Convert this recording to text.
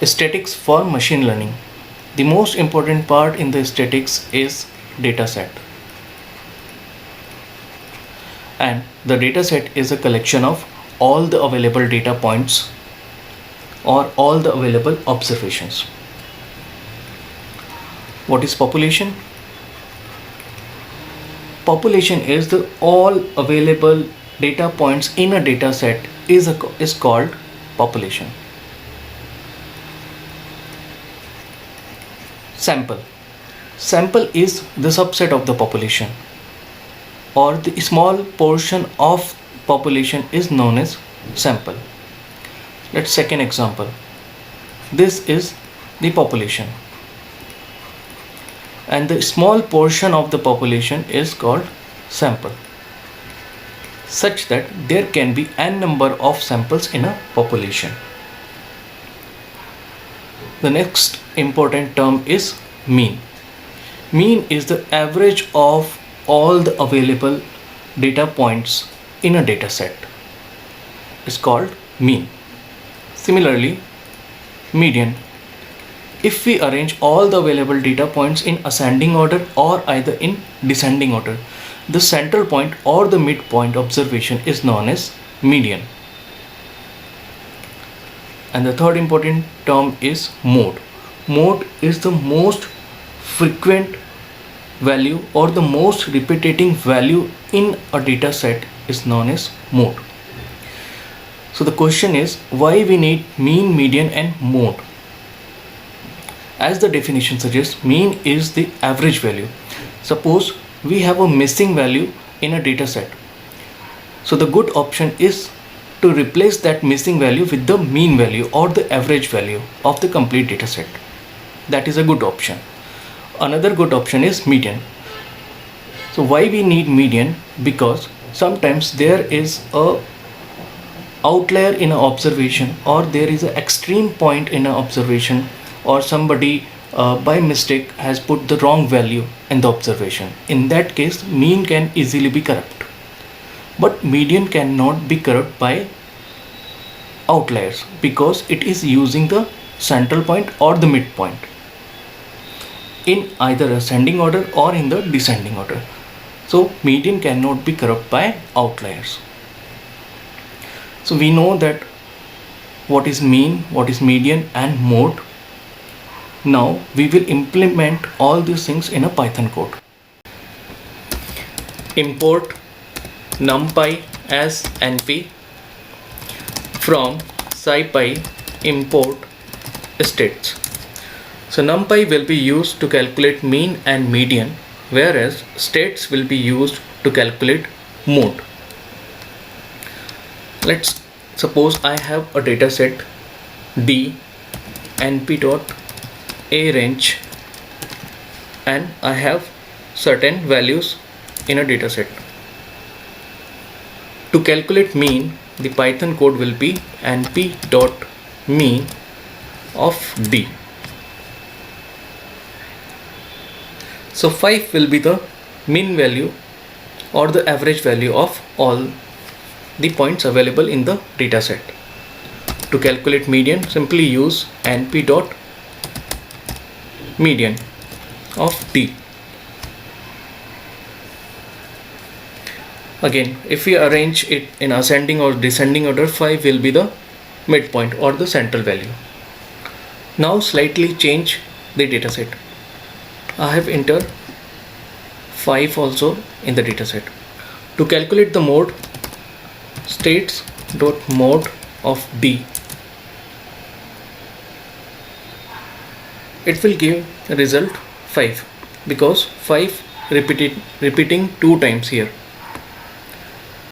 Statistics for machine learning. The most important part in the statistics is dataset. And the dataset is a collection of all the available data points or all the available observations. What is population? Population is the all available data points in a dataset is called population. Sample. Sample is the subset of the population, or the small portion of population is known as sample. Let's take an example. This is the population, and the small portion of the population is called sample, such that there can be n number of samples in a population. The next important term is mean. Mean is the average of all the available data points in a data set. It's called mean. Similarly, median. If we arrange all the available data points in ascending order or either in descending order, the central point or the midpoint observation is known as median. And the third important term is mode. Mode is the most frequent value or the most repeating value in a data set is known as mode. So the question is, why we need mean, median and mode? As the definition suggests, mean is the average value. Suppose we have a missing value in a data set. So the good option is to replace that missing value with the mean value or the average value of the complete data set. That is a good option. Another good option is median. So why we need median? Because sometimes there is a outlier in an observation, or there is an extreme point in an observation, or somebody by mistake has put the wrong value in the observation. In that case, mean can easily be corrupt. But median cannot be corrupted by outliers because it is using the central point or the midpoint in either ascending order or in the descending order. So median cannot be corrupted by outliers. So we know that what is mean, what is median and mode. Now we will implement all these things in a Python code. Import numpy as np from scipy import states. So numpy will be used to calculate mean and median, whereas states will be used to calculate mode. Let's suppose I have a data set d np.arange and I have certain values in a data set. To calculate mean, the Python code will be np.mean of d. So 5 will be the mean value or the average value of all the points available in the data set. To calculate median, simply use np.median of d. Again, if we arrange it in ascending or descending order, 5 will be the midpoint or the central value. Now slightly change the dataset. I have entered 5 also in the dataset. To calculate the mode, states.mode of d. It will give the result 5 because 5 repeating 2 times here.